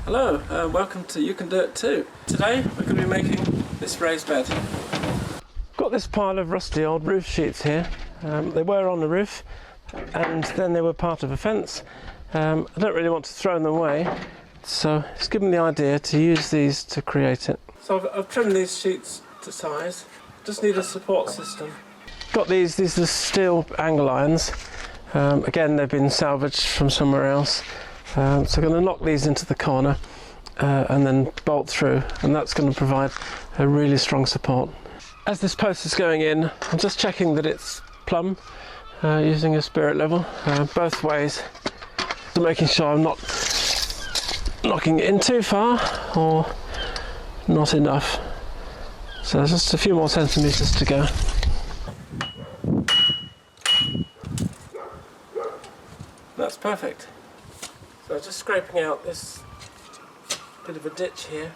Hello, welcome to You Can Do It Too. Today we're going to be making this raised bed. Got this pile of rusty old roof sheets here. They were on the roof and then they were part of a fence. I don't really want to throw them away, so it's given me the idea to use these to create it. So I've trimmed these sheets to size. Just need a support system. Got these are steel angle irons. Again, they've been salvaged from somewhere else. So I'm going to knock these into the corner and then bolt through, and that's going to provide a really strong support. As this post is going in, I'm just checking that it's plumb using a spirit level both ways, so making sure I'm not knocking it in too far or not enough. So there's just a few more centimetres to go. That's perfect. So just scraping out this bit of a ditch here,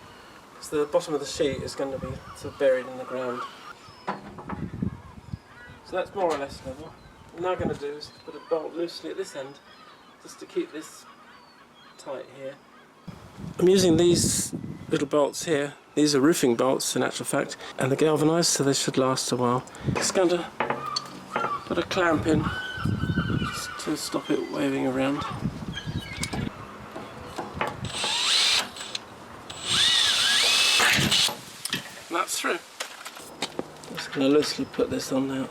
because the bottom of the sheet is going to be sort of buried in the ground. So that's more or less level. What I'm now going to do is put a bolt loosely at this end, just to keep this tight here. I'm using these little bolts here. These are roofing bolts in actual fact, and they're galvanised, so they should last a while. Just going to put a clamp in just to stop it waving around. And that's through. Just going to loosely put this on now.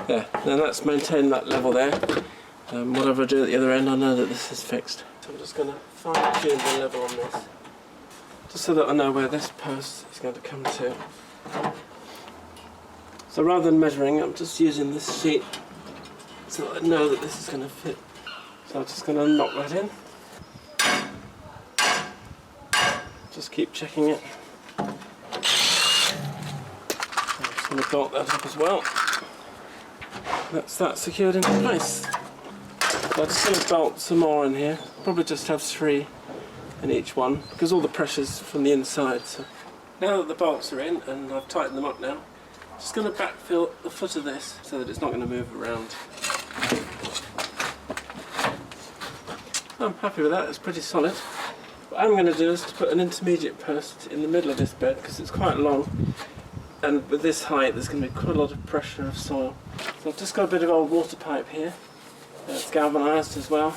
There, then that's maintained that level there. Whatever I do at the other end, I know that this is fixed. So I'm just going to fine tune the level on this, just so that I know where this post is going to come to. So rather than measuring, I'm just using this sheet so that I know that this is going to fit. So I'm just going to knock that in. Just keep checking it. I'm just going to bolt that up as well. That's that secured into place. So I'm just going to bolt some more in here. Probably just have 3 in each one, because all the pressure's from the inside. So now that the bolts are in and I've tightened them up now, I'm just going to backfill the foot of this so that it's not going to move around. I'm happy with that, it's pretty solid. What I'm going to do is to put an intermediate post in the middle of this bed, because it's quite long, and with this height there's going to be quite a lot of pressure of soil. So I've just got a bit of old water pipe here. It's galvanised as well.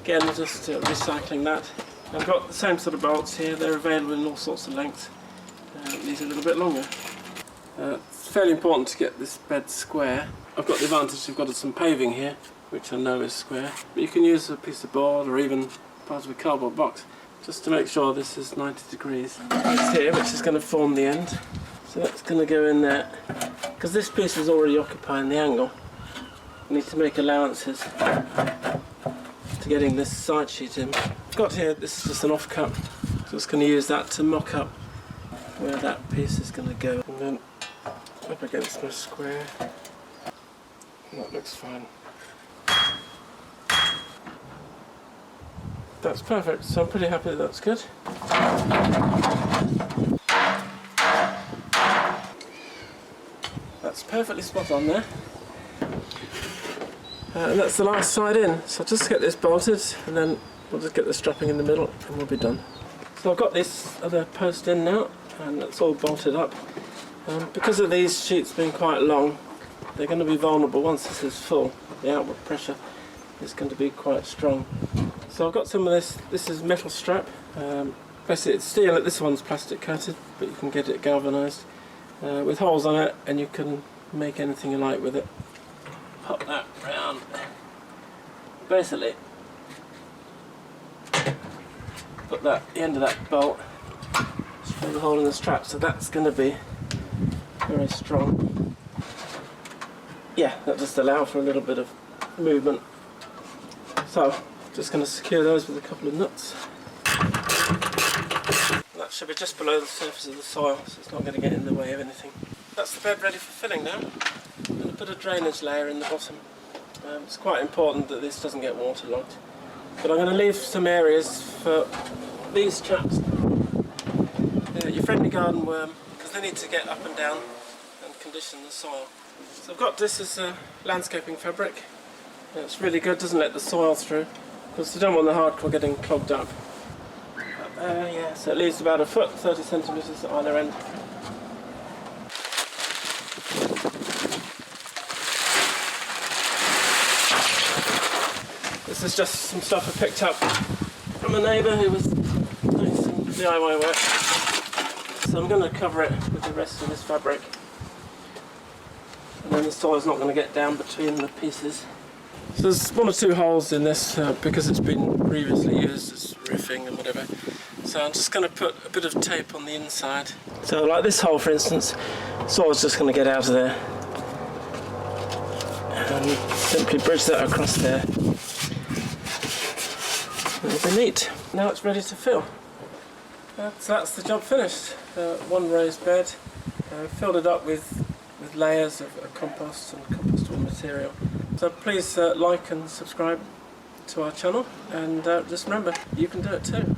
Again, just recycling that. I've got the same sort of bolts here. They're available in all sorts of lengths. These are a little bit longer. It's fairly important to get this bed square. I've got the advantage of got some paving here, which I know is square. But you can use a piece of board or even part of a cardboard box, just to make sure this is 90 degrees. It's here, which is going to form the end. So that's going to go in there. Because this piece is already occupying the angle, I need to make allowances to getting this side sheet in. I've got here, this is just an off cut, so I'm just going to use that to mock up where that piece is going to go. And then up against my square. And that looks fine. That's perfect, so I'm pretty happy that that's good. That's perfectly spot on there. And that's the last side in, so I'll just get this bolted and then we'll just get the strapping in the middle and we'll be done. So I've got this other post in now and it's all bolted up. Because of these sheets being quite long, they're going to be vulnerable once this is full. The outward pressure is going to be quite strong. So I've got some of this is metal strap. Basically it's steel, this one's plastic coated, but you can get it galvanised with holes on it, and you can make anything you like with it. Pop that round. Basically, put the end of that bolt through the hole in the strap, so that's going to be very strong. Yeah, that just allows for a little bit of movement. So, just going to secure those with a couple of nuts. That should be just below the surface of the soil, so it's not going to get in the way of anything. That's the bed ready for filling now. I'm going to put a drainage layer in the bottom. It's quite important that this doesn't get waterlogged. But I'm going to leave some areas for these chaps, your friendly garden worm, because they need to get up and down and condition the soil. So I've got this as a landscaping fabric. It's really good, doesn't let the soil through, because you don't want the hardcore getting clogged up. Yeah, so it leaves about a foot, 30 centimetres at either end. This is just some stuff I picked up from a neighbour who was doing some DIY work. So I'm going to cover it with the rest of this fabric. And then the soil's not going to get down between the pieces. So there's one or two holes in this because it's been previously used as roofing and whatever. So I'm just going to put a bit of tape on the inside. So like this hole, for instance, soil's just going to get out of there. And simply bridge that across there. It'll be neat. Now it's ready to fill. So that's the job finished. One raised bed. Filled it up with layers of compost and compostable material. So please like and subscribe to our channel, and just remember, you can do it too.